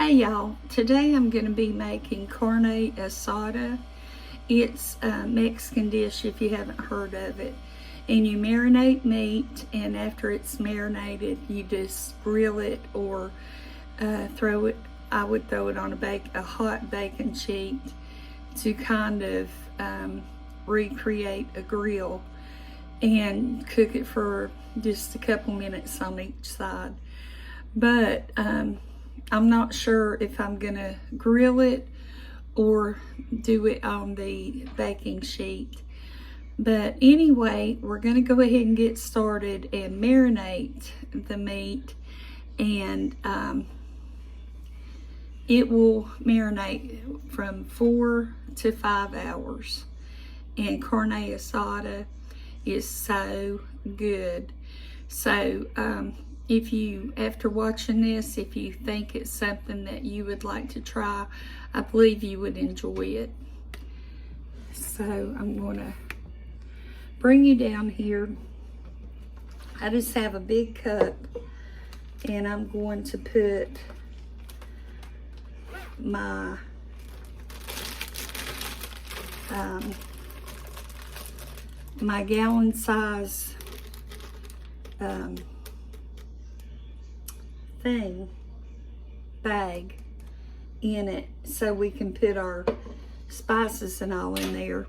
Hey y'all, today I'm going to be making carne asada. It's a Mexican dish if you haven't heard of it. And you marinate meat, and after it's marinated, you just grill it or throw it. I would throw it on a hot bacon sheet to kind of recreate a grill and cook it for just a couple minutes on each side. But I'm not sure if I'm gonna grill it or do it on the baking sheet. But anyway, we're gonna go ahead and get started and marinate the meat, and it will marinate from 4 to 5 hours. And carne asada is so good. So if you, after watching this, if you think it's something that you would like to try, I believe you would enjoy it. So I'm gonna bring you down here. I just have a big cup, and I'm going to put my my gallon size bag in it, so we can put our spices and all in there.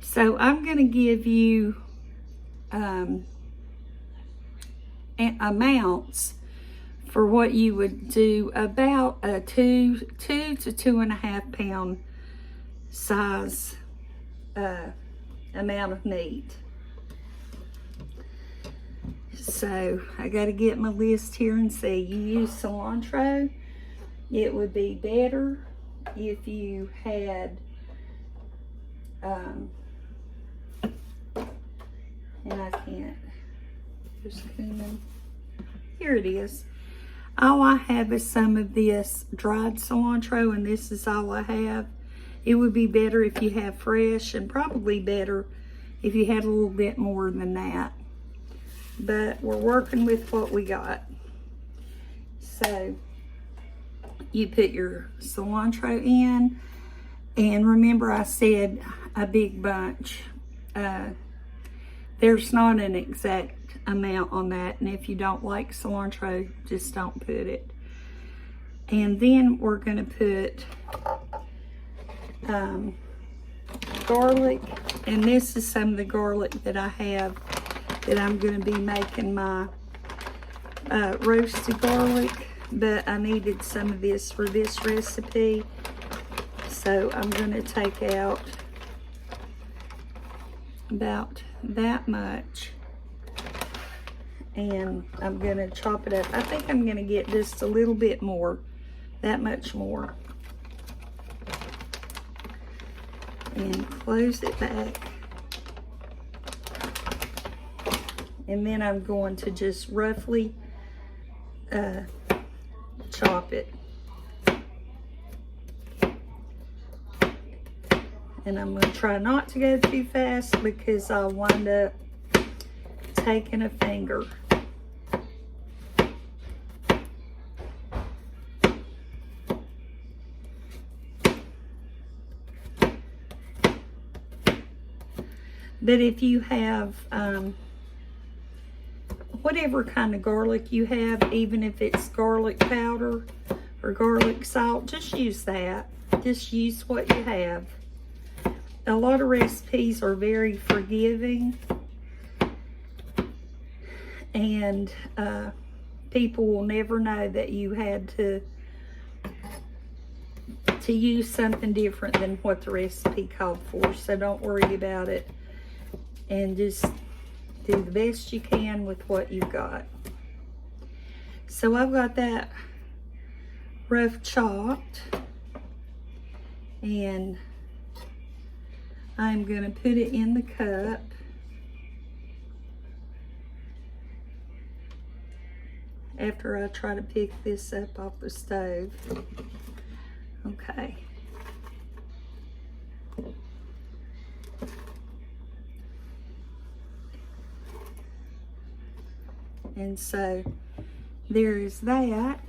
So I'm going to give you amounts for what you would do, about a 2 to 2.5 pound size amount of meat. So I got to get my list here and see. You use cilantro. It would be better if you had, and I can't, there's cumin. Here it is. All I have is some of this dried cilantro, and this is all I have. It would be better if you have fresh, and probably better if you had a little bit more than that. But we're working with what we got. So you put your cilantro in, and remember I said a big bunch. There's not an exact amount on that, and if you don't like cilantro, just don't put it. And then we're going to put garlic, and this is some of the garlic that I have that I'm going to be making my roasted garlic, but I needed some of this for this recipe, so I'm going to take out about that much, and I'm going to chop it up. I think I'm going to get just a little bit more, that much more, and close it back. And then I'm going to just roughly chop it. And I'm going to try not to go too fast, because I'll wind up taking a finger. But if you have whatever kind of garlic you have, even if it's garlic powder or garlic salt, just use that. Just use what you have. A lot of recipes are very forgiving, and people will never know that you had to use something different than what the recipe called for. So don't worry about it, and just do the best you can with what you've got. So I've got that rough chopped, and I'm going to put it in the cup. After I try to pick this up off the stove. Okay. And so there is that.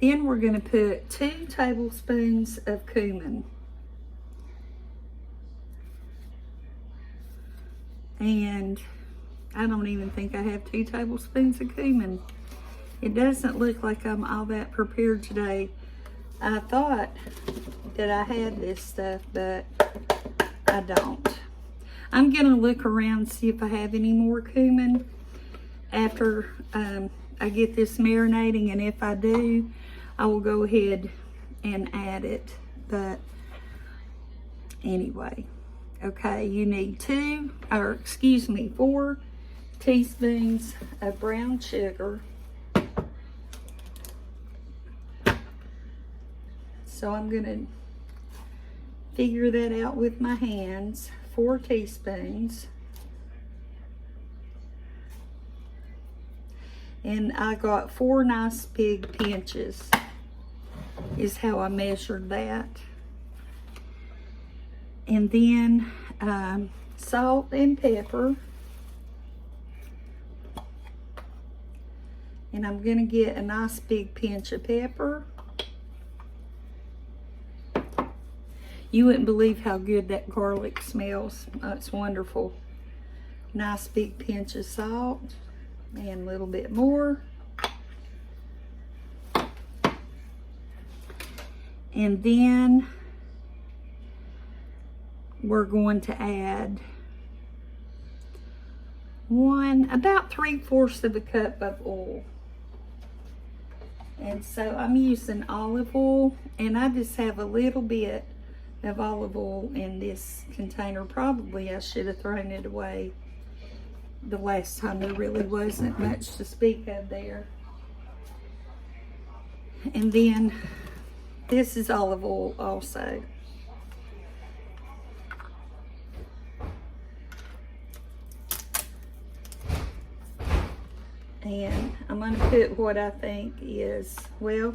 Then we're going to put 2 tablespoons of cumin. And I don't even think I have 2 tablespoons of cumin. It doesn't look like I'm all that prepared today. I thought that I had this stuff, but I don't. I'm gonna look around, see if I have any more cumin after I get this marinating, and if I do, I will go ahead and add it. But anyway, okay, you need 4 teaspoons of brown sugar. So I'm gonna figure that out with my hands. 4 teaspoons. And I got 4 nice big pinches, is how I measured that. And then salt and pepper. And I'm gonna get a nice big pinch of pepper. You wouldn't believe how good that garlic smells. It's wonderful. Nice big pinch of salt and a little bit more. And then we're going to add about 3/4 of a cup of oil. And so I'm using olive oil, and I just have a little bit of olive oil in this container. Probably I should have thrown it away the last time. There really wasn't much to speak of there. And then this is olive oil also. And I'm going to put what I think is, well,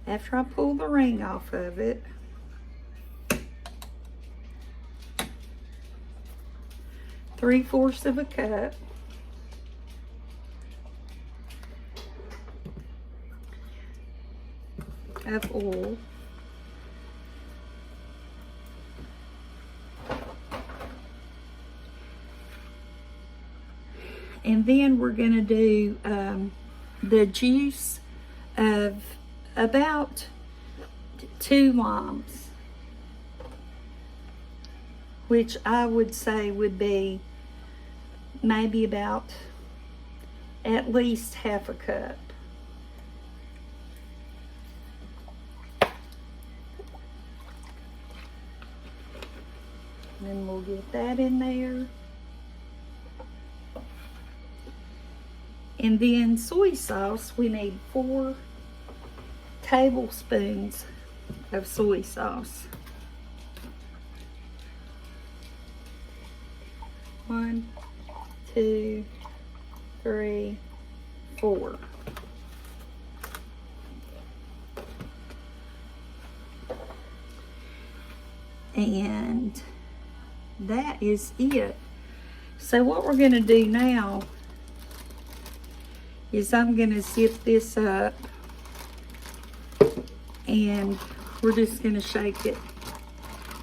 after I pull the ring off of it, three-fourths of a cup. Of oil. And then we're going to do the juice of about 2 limes, which I would say would be maybe about at least half a cup. And then we'll get that in there. And then soy sauce, we need 4 tablespoons of soy sauce. 1, 2, 3, 4. And that is it. So what we're going to do now is I'm going to zip this up, and we're just going to shake it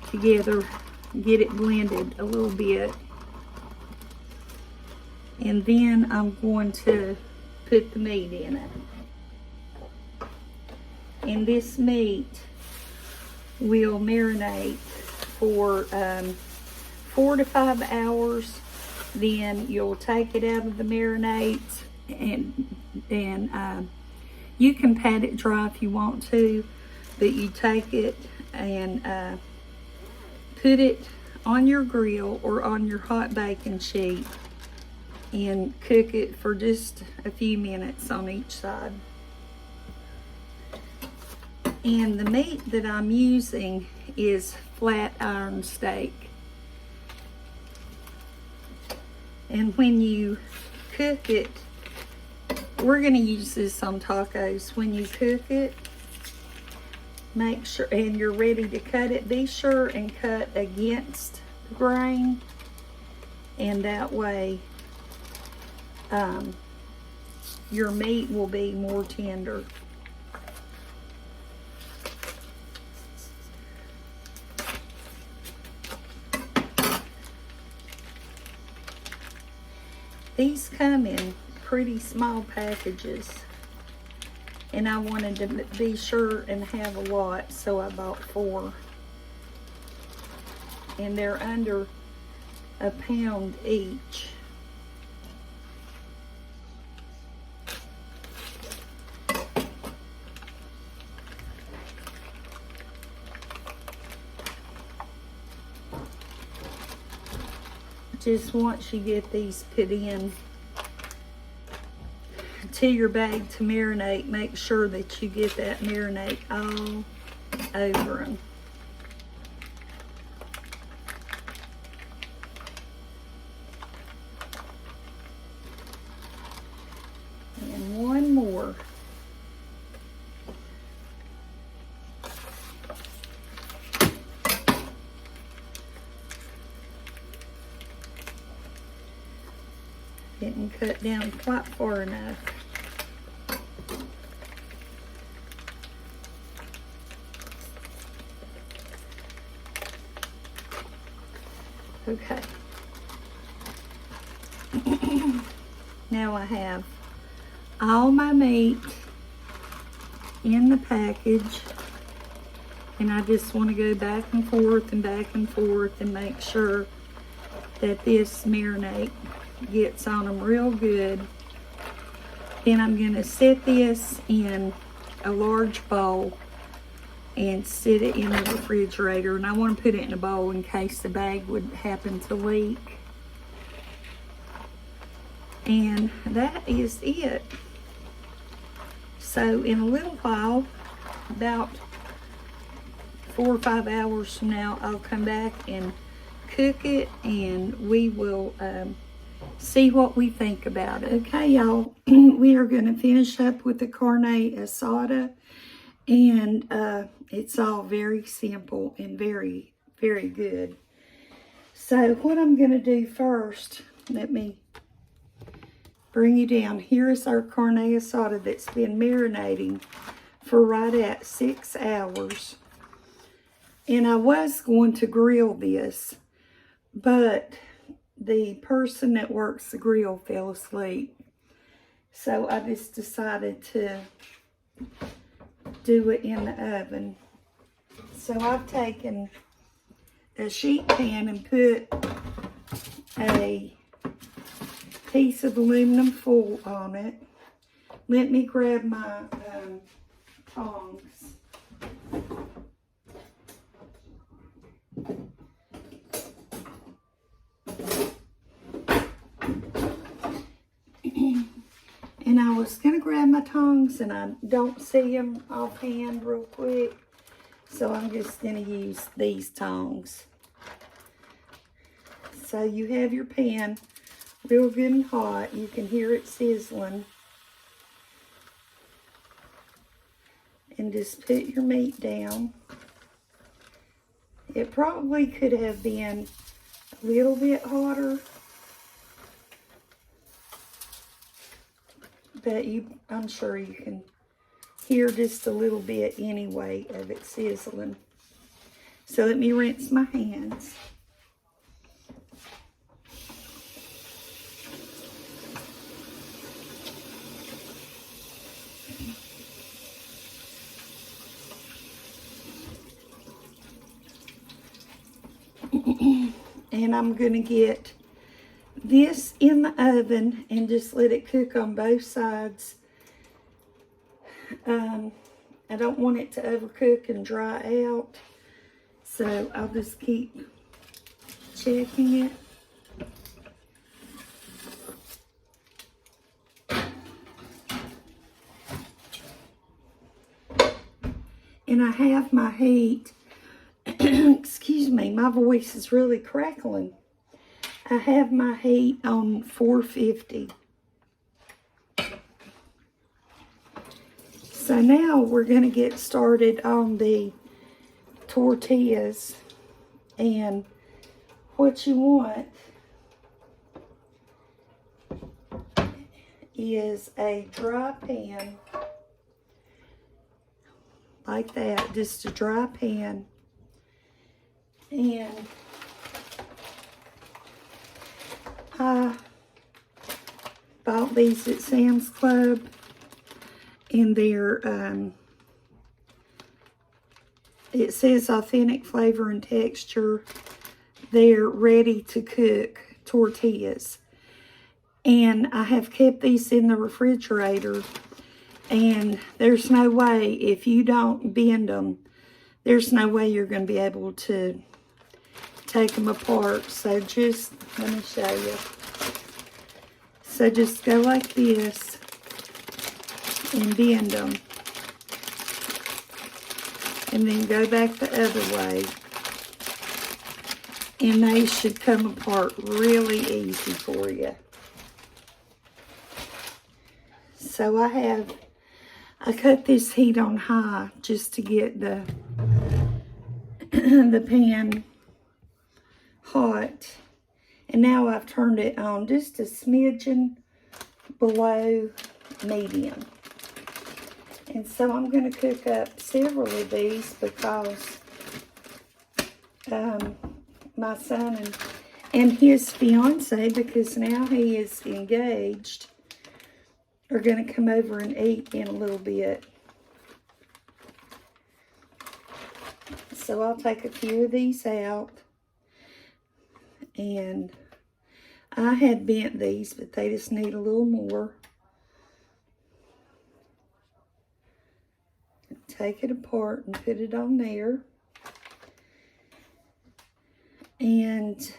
together, get it blended a little bit. And then I'm going to put the meat in it. And this meat will marinate for 4 to 5 hours. Then you'll take it out of the marinade, and you can pat it dry if you want to, but you take it and put it on your grill or on your hot baking sheet and cook it for just a few minutes on each side. And the meat that I'm using is flat iron steak. And when you cook it, we're going to use this on tacos. When you cook it, make sure, and you're ready to cut it, be sure and cut against the grain, and that way your meat will be more tender. These come in pretty small packages, and I wanted to be sure and have a lot, so I bought 4. And they're under a pound each. Just once you get these put in to your bag to marinate, make sure that you get that marinade all over them. And one more. Didn't cut down quite far enough. Okay. Now I have all my meat in the package, and I just want to go back and forth and make sure that this marinade gets on them real good. Then I'm going to set this in a large bowl and set it in the refrigerator. And I want to put it in a bowl in case the bag would happen to leak. And that is it. So in a little while, about 4 or 5 hours from now, I'll come back and cook it, and we will see what we think about it. Okay, y'all, we are going to finish up with the carne asada, and it's all very simple and very, very good. So what I'm going to do first, let me bring you down. Here is our carne asada that's been marinating for right at 6 hours. And I was going to grill this, but the person that works the grill fell asleep. So I just decided to do it in the oven. So I've taken a sheet pan and put a piece of aluminum foil on it. Let me grab my tongs. And I was going to grab my tongs, and I don't see them offhand real quick. So I'm just going to use these tongs. So you have your pan real good and hot. You can hear it sizzling. And just put your meat down. It probably could have been a little bit hotter, but I'm sure you can hear just a little bit anyway of it sizzling. So let me rinse my hands. And I'm going to get this in the oven and just let it cook on both sides. I don't want it to overcook and dry out, so I'll just keep checking it. And I have my heat, excuse me, my voice is really crackling. I have my heat on 450. So now we're going to get started on the tortillas. And what you want is a dry pan, like that, just a dry pan. And I bought these at Sam's Club, and they're, it says authentic flavor and texture. They're ready to cook tortillas. And I have kept these in the refrigerator, and there's no way, if you don't bend them, there's no way you're going to be able to take them apart. So just, let me show you. So just go like this and bend them. And then go back the other way. And they should come apart really easy for you. So I cut this heat on high just to get the the pan hot. And now I've turned it on just a smidgen below medium. And so I'm going to cook up several of these because my son and his fiance, because now he is engaged, are going to come over and eat in a little bit. So I'll take a few of these out. And I had bent these, but they just need a little more. Take it apart and put it on there. And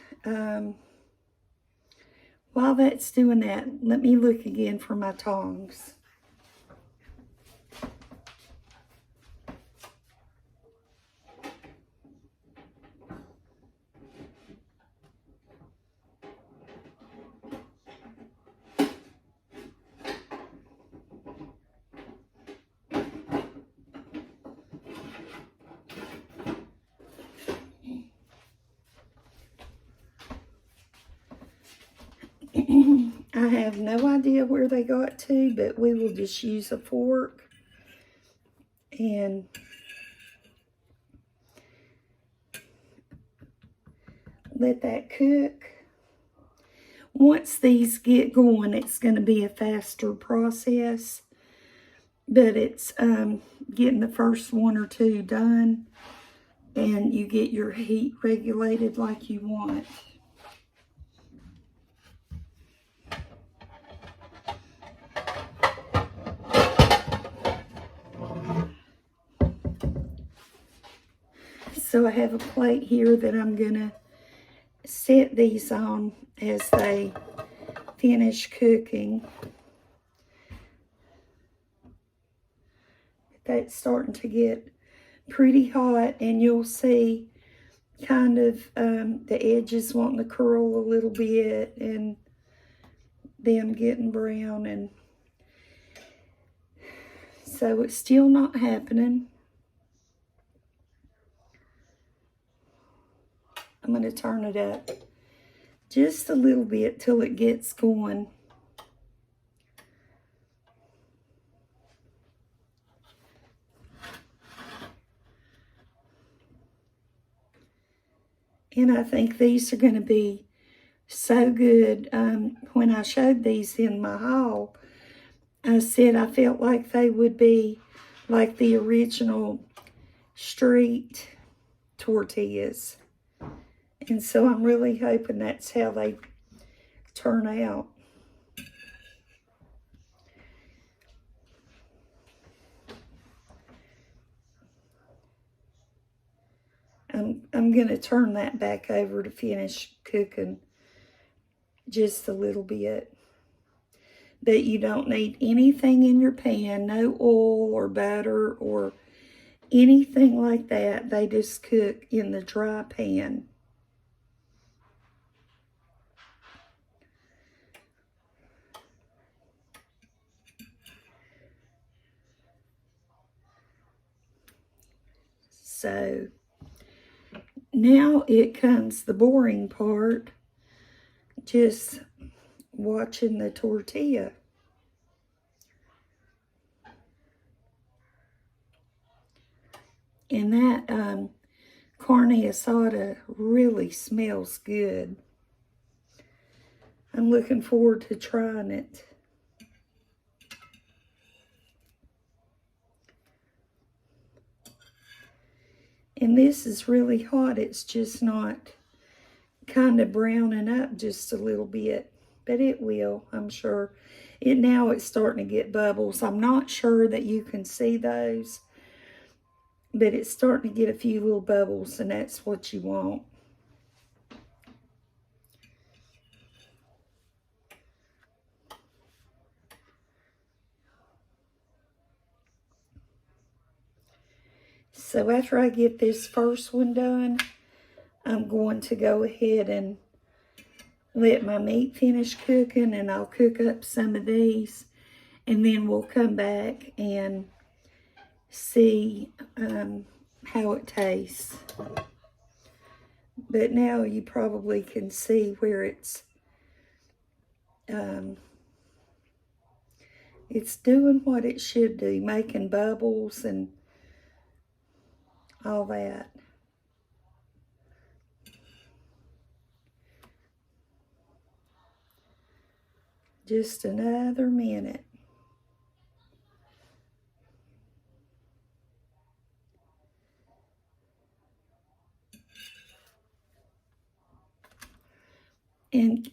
while that's doing that, let me look again for my tongs. I have no idea where they got to, but we will just use a fork and let that cook. Once these get going, it's going to be a faster process, but it's getting the first one or two done, and you get your heat regulated like you want. So I have a plate here that I'm going to set these on as they finish cooking. That's starting to get pretty hot, and you'll see kind of the edges wanting to curl a little bit and them getting brown. And so it's still not happening. I'm going to turn it up just a little bit till it gets going. And I think these are going to be so good. When I showed these in my haul, I said I felt like they would be like the original street tortillas. And so I'm really hoping that's how they turn out. I'm going to turn that back over to finish cooking just a little bit. But you don't need anything in your pan, no oil or butter or anything like that. They just cook in the dry pan. So now it comes the boring part, just watching the tortilla. And that carne asada really smells good. I'm looking forward to trying it. And this is really hot. It's just not kind of browning up just a little bit. But it will, I'm sure. Now it's starting to get bubbles. I'm not sure that you can see those. But it's starting to get a few little bubbles, and that's what you want. So after I get this first one done, I'm going to go ahead and let my meat finish cooking, and I'll cook up some of these, and then we'll come back and see how it tastes. But now you probably can see where it's doing what it should do, making bubbles and all that. Just another minute. And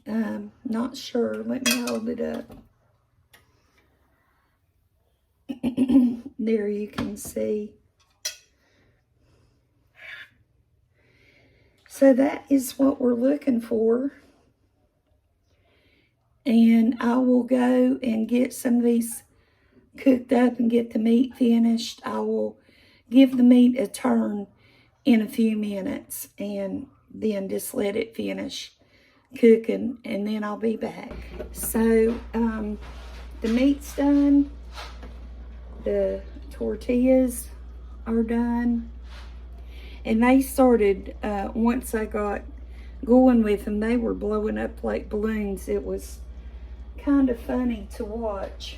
not sure, let me hold it up. There you can see. So that is what we're looking for. And I will go and get some of these cooked up and get the meat finished. I will give the meat a turn in a few minutes and then just let it finish cooking, and then I'll be back. So the meat's done. The tortillas are done. And they started, once I got going with them, they were blowing up like balloons. It was kind of funny to watch.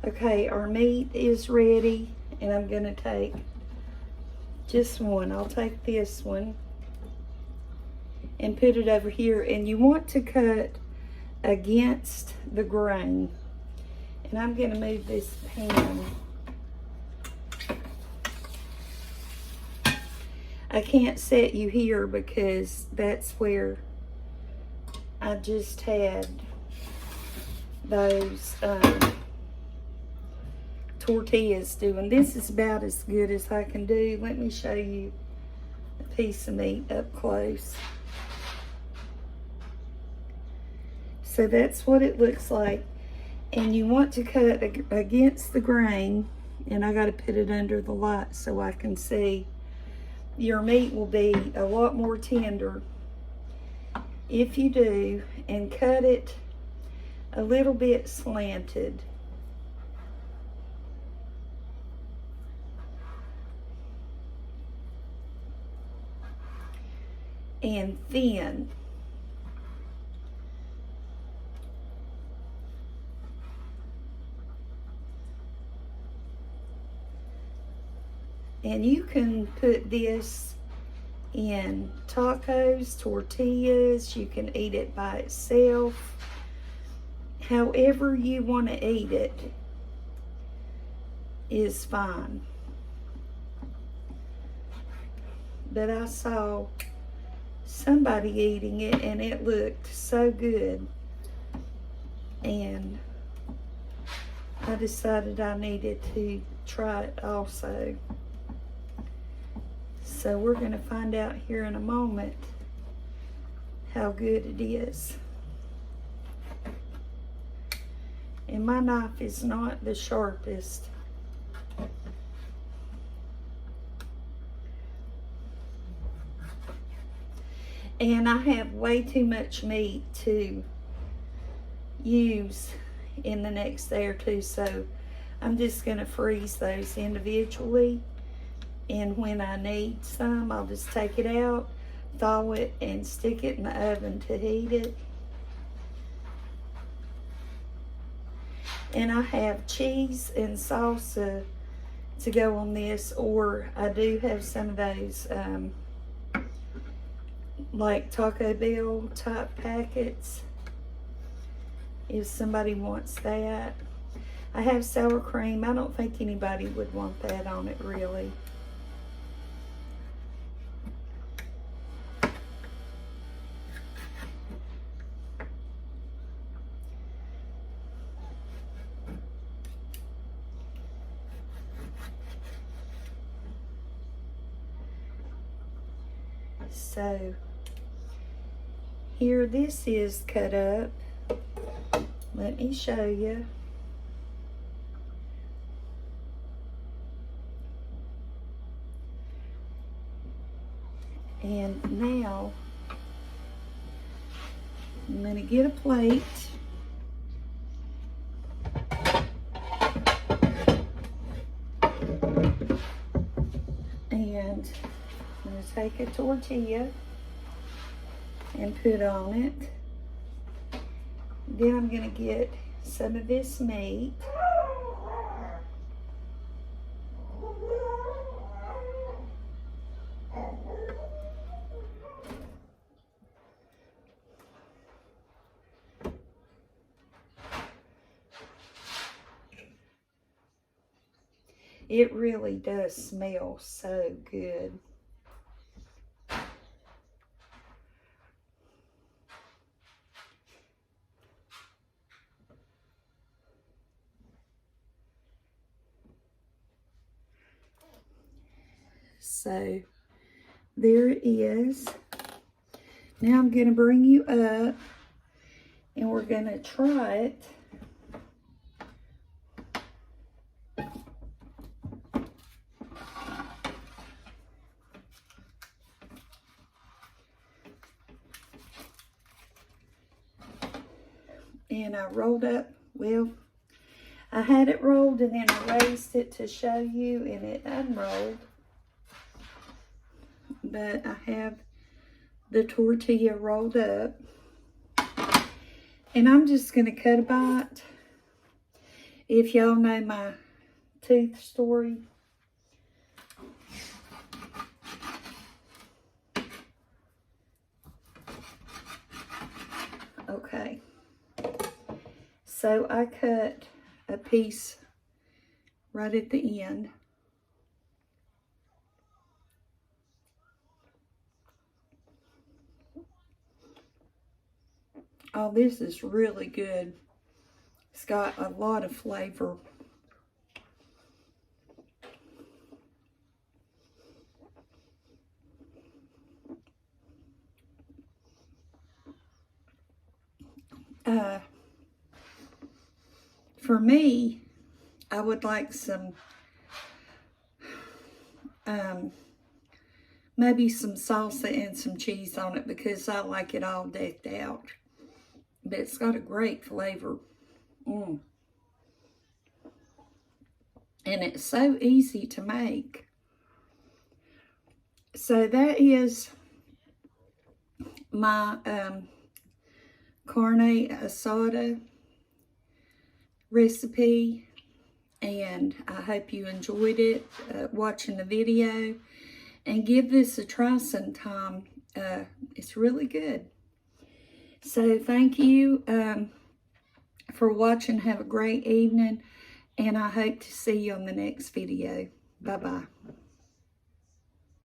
Okay, our meat is ready, and I'm going to take just one. I'll take this one and put it over here. And you want to cut against the grain. And I'm going to move this pan. I can't set you here because that's where I just had those tortillas doing. This is about as good as I can do. Let me show you a piece of meat up close. So that's what it looks like. And you want to cut against the grain, and I got to put it under the light so I can see. Your meat will be a lot more tender if you do, and cut it a little bit slanted. And thin. And you can put this in tacos, tortillas. You can eat it by itself. However you want to eat it is fine. But I saw somebody eating it, and it looked so good. And I decided I needed to try it also. So we're going to find out here in a moment how good it is. And my knife is not the sharpest. And I have way too much meat to use in the next day or two, so I'm just going to freeze those individually. And when I need some, I'll just take it out, thaw it, and stick it in the oven to heat it. And I have cheese and salsa to go on this, or I do have some of those like Taco Bell type packets if somebody wants that. I have sour cream. I don't think anybody would want that on it really. So here this is cut up. Let me show you. And now I'm going to get a plate. And I'm going to take a tortilla and put on it. Then I'm going to get some of this meat. It really does smell so good. So there it is. Now I'm going to bring you up and we're going to try it. And I rolled up, well, I had it rolled and then I raised it to show you and it unrolled. But I have the tortilla rolled up. And I'm just going to cut a bite. If y'all know my tooth story. Okay. So I cut a piece right at the end. Oh, this is really good. It's got a lot of flavor. For me, I would like some, maybe some salsa and some cheese on it because I like it all decked out. But it's got a great flavor. And it's so easy to make. So that is my Carne Asada recipe, and I hope you enjoyed it watching the video, and give this a try sometime. It's really good. So thank you for watching. Have a great evening, and I hope to see you on the next video. Bye-bye.